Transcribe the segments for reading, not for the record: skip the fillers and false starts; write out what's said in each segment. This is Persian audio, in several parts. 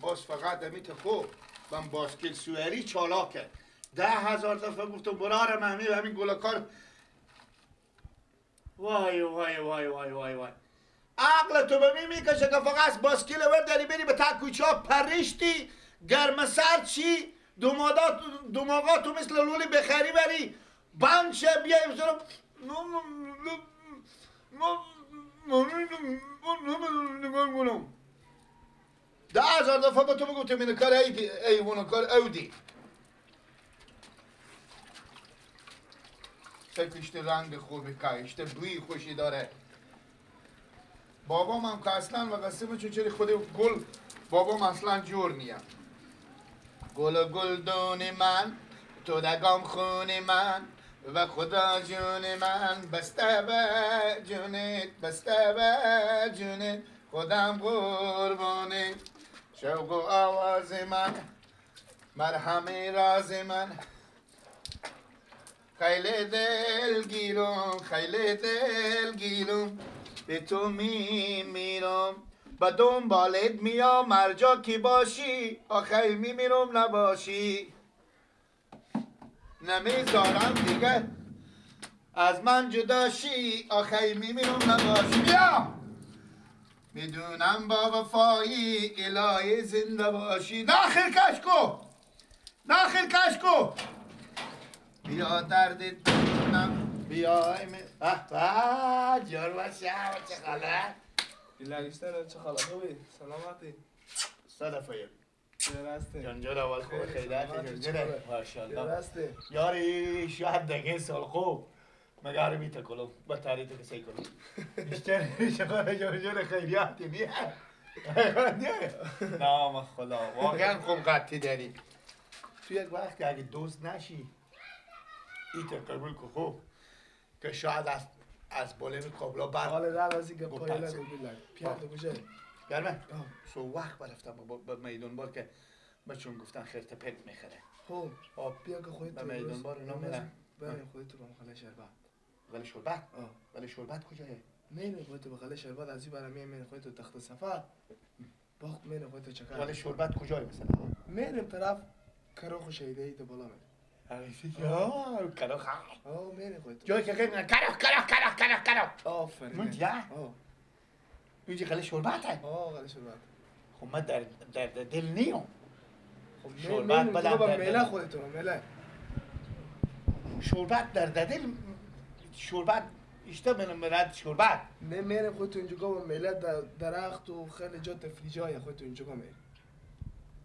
باز فقط امیت خوب من باسکل سواری چالاکه 10,000 دفعه گفتم برار مهمی و همین گلکار وای وای وای وای وای وای عقل تو به می میکشه که فقط باسکل داری بری به تا کوچه پرشتی گرم سر چی دماغات تو مثل لولی بخری بری بند شه بیایی بسرم 10,000 دفعه به تو بگوتم این کار ایوان کار اودی شکلشت رنگ خوبی کهشته بوی خوشی داره بابام هم که اصلا و قسمه چون خود گل بابام اصلا جور نیم گل دون من تو دگام خون من و خدا جون من بسته به جونت بسته به جونت خودم قربانه شوق و آواز من مرهم راز من خیلی دلگیرم به تو میرم با دنبالت میام مرجا کی باشی آخی میمیرم نباشی نمیذارم دیگه از من جداشی آخی میمیرم نباشی بیا میدونم با وفایی الهی زنده باشی ناخر کشکو بیا دردت بدونم بیا جار باشه چه خاله لگشتر چه خاله خوبی سلامتی صدفه راسته جانجور اول خوب خیلیت جانجوره ماشاءالله یاری شاید دگه سال خوب مگاره بیتا کلو با تاریتو کسی کلو بیشتر شکاره جانجور خیلیاتی نیه نام خدا واقعا خوب قطعی داری تو یک وقت که اگه دوست نشی ایتا قبول که خوب که شاید از بالین کابلا بر حالا رازی که پایلا گوگل پیاده بوشه گرمه سو وقت برفتم با میدون بار که بچون گفتن خیرت پنت میخره خب بیا که خودت به میدون بار اینا میرن بریم خودت رو بخاله شربت ولی شربت ولی شربت کجایه مینه خودت بخاله شربت از این برام مینه خودت تخت سفر باخت مینه خودت چکار ولی شربت کجایه مثلا مینه طرف کروخ شیده ای تو بالا میره کروخ مینه خودت جایی که غیر کروخ آفرین اونجا اونجا خاله شربت هست خاله شربت خب من در دل نیم شربت بدم با میله خودتون میله شربت در دل شربت اشته منم مرد شربت نه میره خودتون اینجا با میله درخت و خیلی جا تفریجای خودتون اینجا میره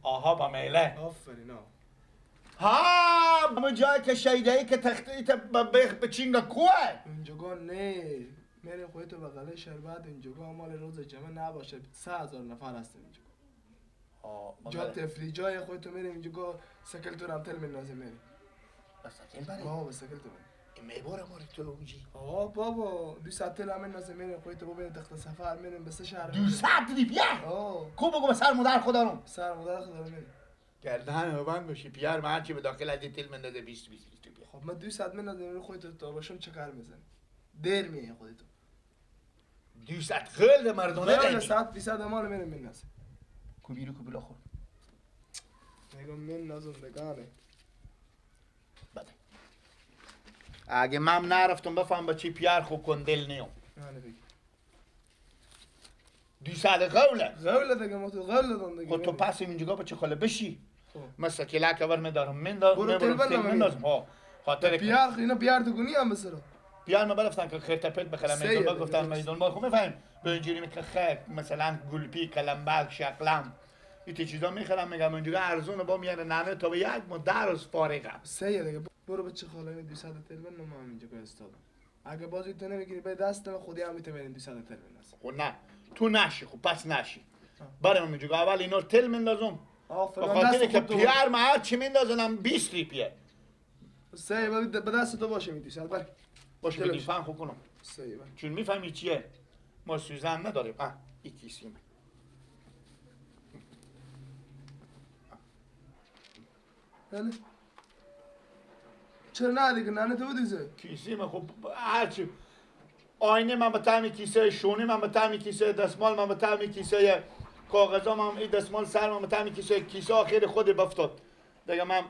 آها با میله آفرین ها اما جایی که شیده ای که تخته به چینگا کوه اینجا نه میره خودتو بغله شربت اینجا مال روز جمعه نباشه 3,000 نفر هستن اینجا جا تفریح جای خودتو میریم اینجا سکل تو رم تل من نازم میریم بس سکل بره؟ به سکل تو میریم میباره ماری تو اونجی بابا 2 ساعت تل همین نازم میریم خودتو ببینیم تخت سفر میریم به 3 شهر 2 ساعت دی بیا کو بگو به سر مادر خدا رو میریم گردن رو بند باشی پیار من هرچی به داخل از تل من داده 20 بیا خب من 2 ساعت من نازم خودتو تا باشم چه کار میزنی دیر میای خودتو 2 ساعت خیلی مردونه داری ساعت 20 مال میرم من نازم کوبیرو کوبیلا خور میگم من نازم دگانه بده اگه من نرفتم بفهم با چی پیار خوب کن دل نیم نه بگی 2 ساعت غوله دیگه ما تو غوله دادم دیگه خود تو پس اینجا با چه خاله بشی مثلا کلا کور میدارم من ها خاطر پیار اینا پیار تو گونی هم بسرا پیار ما برفتن که خیر تپت بخرم میدون گفتن میدون ما خب میفهم به اینجوری که خیر مثلا گلپی کلمبک شقلم این چیزا میخرم میگم اونجوری ارزونه با میاره نانه تا به یک مدت روز فارغم سه دیگه برو بچه خاله 200 تلوین ما اینجا کو استادم اگه بازی تو نمیگیری به دست من خودی هم میتونم 200 تلوین است خب نه تو نشی خب پس نشی برام اینجا اول اینا تل لازم خاطر که پیار ما هر چی میندازنم 20 ریپیه سه به دست تو باشه میدی سال بر باشه بدی فهم خوب کنم سه چون میفهمی چیه ما سوزن نداریم این کیسیمه نه چرا نه دیگه نانه تو بدیزه کیسیمه خب هرچی آینه من به طعم کیسه شونه من به طعم کیسه دستمال من به طعم کیسه کاغذام هم این دستمال سرم تمی کیسه آخر خود بفتاد دیگه. من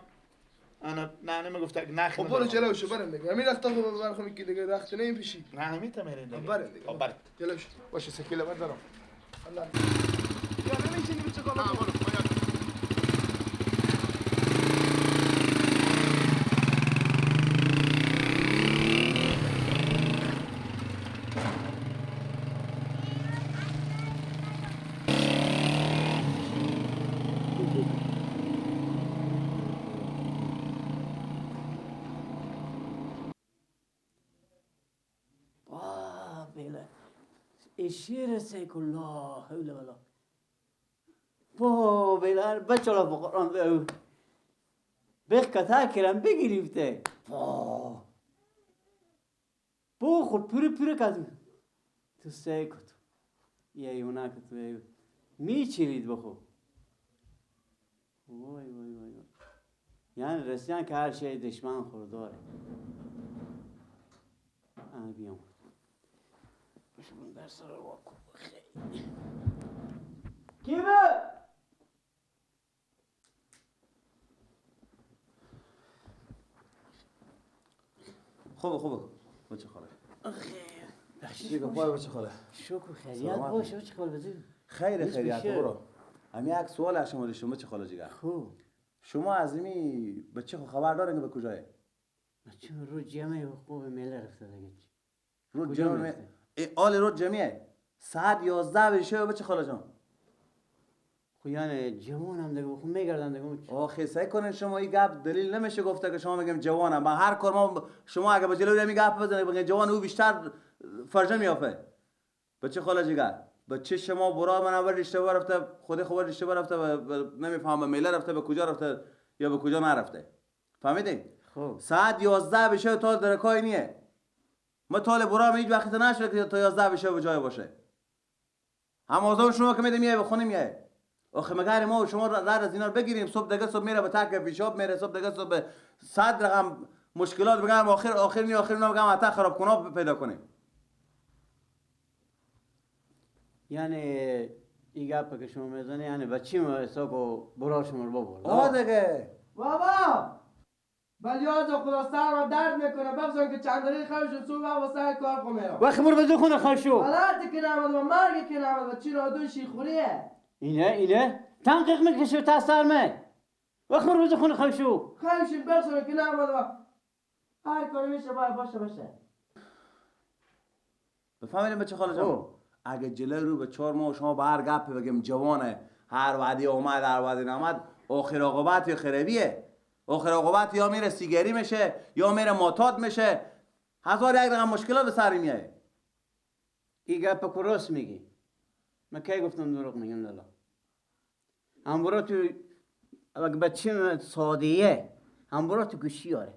انا نه نمیگفت نخ. خب برو جلو شو بریم دیگه. همین رخت خب برخوام که دیگه رخت نه این پیشی. نه نمیتم میرین دیگه. بریم دیگه. خب بریم. جلو شو. باشه سکیله بردارم. الله. یا نمیشینی بچه کالا. برو. شیر سیک الله حول ولا با بیلر بچه را بقرآن بخکتا کرم بگیریفته با خود پوری کدو تو سیکت یه یونا که تو میچینید بخو وای یعنی رسیان که هر شی دشمن خورداره بیام شون در سر واکو خیلی کیمه خوبه بچه خاله خیر بچه خاله شکر خیریت باشه بچه خاله بزید خیریت برو همین یک سوال از شما داشتم بچه خاله جیگر. خوب شما از اینی بچه خبر دارین که به کجایه؟ بچه رو جمعه خوب میله رفته دیگه. رو جمعه آل رو جمعه ساعت 11 بشه بچه خاله جان. خو یعنی جوان هم دیگه خب میگردن دیگه. آخه سعی کنین شما این گپ دلیل نمیشه گفته که شما میگم جوانم. من هر کار ما شما اگه به جلوی می گپ بزنید بگید جوان او بیشتر فرجه میافه. بچه خاله جیگر بچه شما برا من اول اشتباه رفته خود خبر اشتباه رفته نمیفهمم میله رفته به کجا رفته یا به کجا نرفته. فهمیدین؟ خب ساعت 11 بشه تا درکای نیه. ما طالب برام هیچ وقت نشده که تا 11 بشه به جای باشه. هم آزار شما که میده میای به خونه میای. آخه مگر ما و شما رد از اینا رو بگیریم صبح دیگه صبح میره به تک پیشاب میره صبح دیگه صبح به 100 رقم مشکلات بگم آخر میگم حتی خراب کنا پیدا کنیم. یعنی این گپ که شما میزنی یعنی بچی ما حسابو برا شما رو ببر. دیگه بابا ولی از خدا سرم درد میکنه بفرستم که چند دقیقه خرج صبح و سر کار کنم. وقت مر بزن خونه خشو. حالت که نماد و مرگ که نماد و چی را دو شیخوریه. اینه تنقیق میکشه تا سرمه. وقت مر بزن خونه خشو. خیلی بفرستم که نماد و هر کاری میشه باید باشه. بفهمید بچه خاله جان اگه جلوی رو به 4 ماه شما به هر گپ بگیم جوانه هر وعده اومد هر وعده نامد آخر عاقبت یا خرابیه. آخر عاقبت یا میره سیگاری میشه یا میره معتاد میشه. هزار یک رقم مشکلات به سر میایه. این گپ کو راست میگی. من کی گفتم دروغ میگم لالا. هم برو تو اگه بچه سادیه هم برو تو گوشی آره.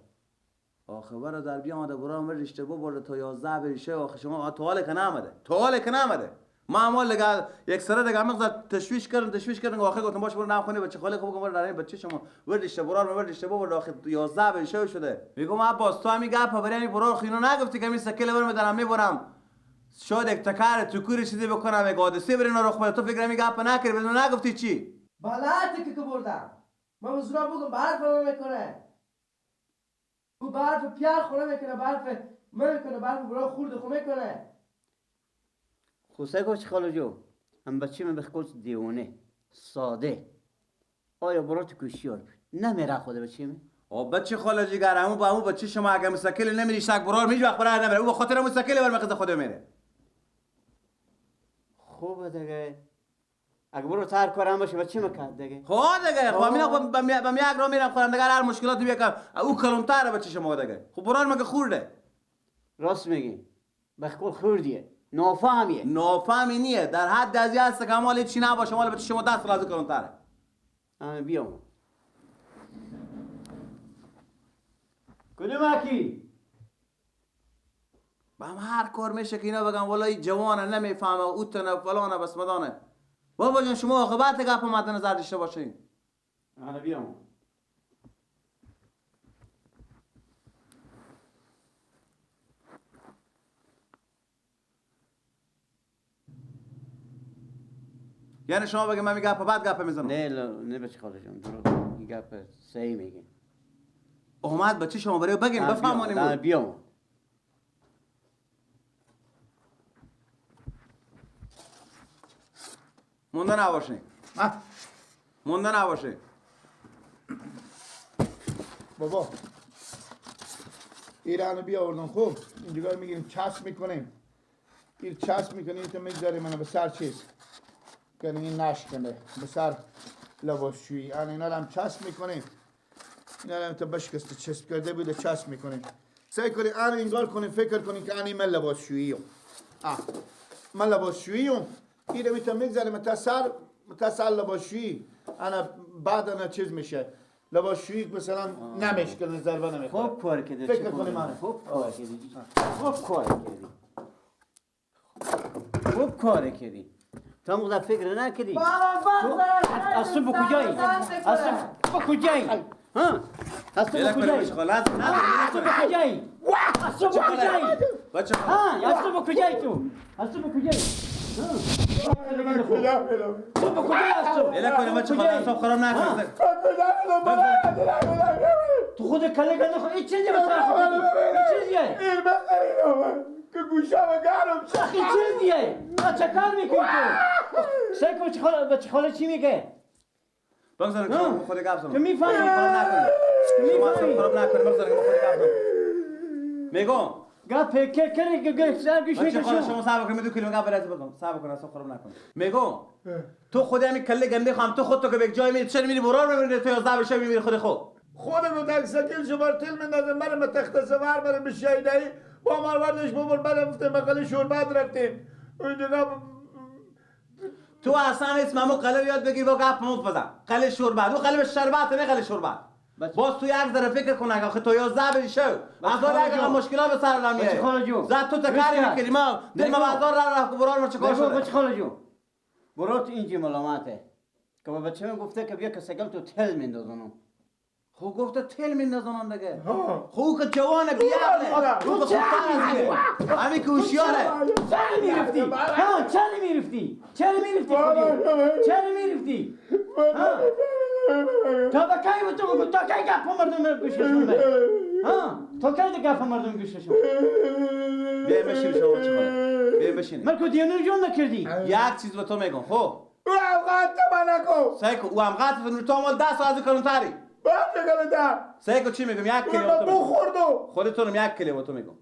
آخه برادر بیامده برام اشتباه برده تا 11 بریشه. آخه شما تو حال که نامده ما مال لگا یک سره دیگه مغز تشویش کردن آخه گفتم باش برو نام خونه بچه خاله خوب برو در بچه شما ورد اشتباه برده آخه 11 بریشه شده. میگم عباس تو همین گپ بریم برو خینو نگفتی که می سکل برم دارم میبرم شاید یک تکر تو کوری چیزی بکنم یک حادثه برین رو خود تو فکر می گپ نکردی بدون نگفتی چی بلاتی که بردم من وزرا بگم برف میکنه او برف پیار خونه میکنه برف میکنه برف برای خورد خو میکنه. خوسته گوش خالو جو هم بچه من بخکل دیونه ساده آیا برای تو گوشی آره نمیره خوده بچه من بچه خاله جیگر همون با همون بچه شما اگه مستقل نمیری شک برار هیچ وقت برای نمیره او به خاطر مستقل بر مقصد خود میره. خوبه دیگه اگه برو تر کارم باشه بچه مکرد دیگه دیگه خب مینا بم یک رو میرم خودم دیگه هر مشکلاتی بیکم او کلمتره بچه شما دیگه خب برار مگه خورده. راست میگی بخکل خوردیه نافهمی نیه در حد از هست که مال چی نباشه مال بچه شما 10 سال از کلمتره. بیام کدومکی با هم هر کار میشه که اینا بگم والله جوانه نمیفهمه اوتنه فلانه بس مدانه بابا جان شما عاقبت گپ مد نظر داشته باشین. بیام یعنی شما بگه من میگم بعد گپ میزنم. نه بچه خاله جان درست این گپ صحیح میگه. اومد بچه شما برای بگین بفهمونیم. در بیام مونده نباشه. مونده نباشه. بابا ایرانو بیاوردن خوب اینجا میگیریم چسب میکنیم این چسب میکنیم تو میگذاریم منو به سر چیز کنیم این نشکنه به سر لباسشویی اینا هم چسب میکنیم اینا هم تا بشکسته چسب کرده بوده چسب میکنیم سعی کنیم انگار کنیم فکر کنیم که من لباسشویی من لباسشویی این رو میتونم میگذاریم تا سر لباسشویی انا بعد انا چیز میشه لباسشویی مثلا نمیشکنه ضربه نمیخوره خوب کار کردی فکر کنیم خوب کار کردی تو مقدر فکر نکردی از تو با کجایی؟ از تو با کجایی؟ از تو با کجایی؟ از تو با کجایی؟ از تو با کجایی؟ از تو با کجایی تو؟ از تو با کجایی؟ تو با کجایی از تو؟ اله کنه بچه خاله اصاب خراب نکنه. تو خود کله کنه خود این چیزی بسر خود این چیزیه این بخیریم که گوشم گرم چه این چیزیه چه کار میکنی تو؟ سعی کن بچه خاله چی میگه؟ بگذارم که شما خود گپ زنم. تو میفهمی؟ خراب نکنه. شما اصاب خراب نکنه بگذارم که خود گپ زنم. میگم گپ که سرگوش بچه خاله میکشم شما صبر کن 2 کیلو گپ برات بگم صبر کن اصاب خراب نکن. میگم تو خود همین کله گنده خام تو خود تو که به جای میری چرا میری برار میبینی تو 11 بشه میبینی خود خودم رو در سکیل شمار تل مندازم برم تخت سوار برم به شیدهی با مروردش ببر برم رفتیم مقاله شوربت رفتیم اونجا تو اصلا اسممو قلب یاد بگیر با گپ موت بزن قله شوربت او قلب شربت نه قله شوربت باز تو یک ذره فکر کن اگه تو 11 بشو بازار اگه مشکلات به سر نمیاد زاد تو تکاری میکنی ما در ما بازار راه برار ما چیکار شده بچه خاله جون برات اینجا ملامته که با بچه من گفته که بیا که سگل تو تل میندازنم خو گفته تل میندازن دیگه خو که جوانه بیاره رو به خودتر از که همین که هوشیاره چرا میرفتی؟ چرا میرفتی؟ چرا میرفتی خودی؟ چرا میرفتی؟ تا با کی و تو بگو تا کی گپ مردم گوششون به تا کی گپ مردم گوششون بیا بشین شما چه کنه بیا بشین من که دیانو جون نکردی یک چیز به تو میگم خب او اوقات من نکو سعی کن او هم قطع تو مال 10 ساعت کلونتری سعی کن چی میگم یک کلمه تو خوردو خودتونم یک کلمه تو میگم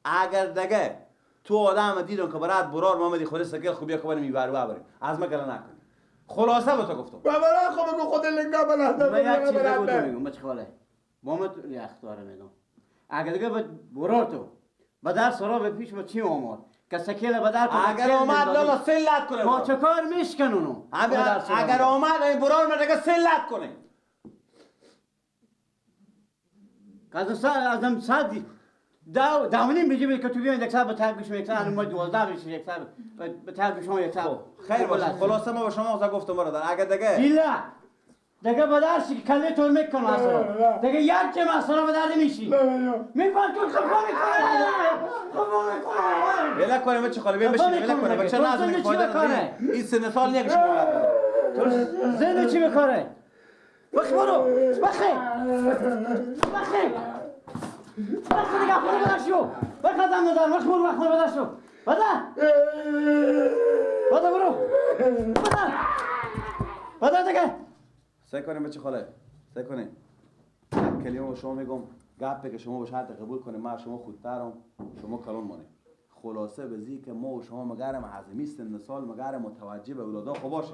اگر دیگه تو آدم دیدون که برات برار محمدی خود سگل خوبیه که بریم میبرو بریم از ما کلا نکن خلاصه به تو گفتم برای خب بگو خود لنگا بلنده من یک چیز بگو تو میگم بچه خاله محمد اختاره میگم اگر دیگه برار تو و در سرا به پیش با چی آمد که سکیل بدر کنه اگر آمد لالا سلت کنه ما چه کار میشکن اونو اگر آمد این برار من دیگه سلت کنه ازم صد داونیم بجیبید که تو بیاین یک سر به طرف بشم یک سر ما 12 بشم یک سر به طرف شما یک سر خیر باشه خلاصه ما به شما گفتم برادر اگر دیگه دیلا دیگه بدرش کله طور میکنم اصلا دیگه یک جمع اصلا بدر نمیشی میفهم تو خفا میکنه بله کنه بچه خاله بشین بله کنه بچه نازم میکنه این سن سال نیه که شما تو زنده چی بکاره بخی برو بخی دیگه خونه بدر شو بخی دم ندار بخی برو خونه بدر شو بده برو بده دیگه سعی کنیم بچه خاله سعی کنیم کلمه به شما میگم گپی که شما به شرط قبول کنیم ما شما خودترم شما کلون مانه خلاصه به زی که ما و شما مگرم حزمیست نسال مگرم متوجه به اولادا خوب باشه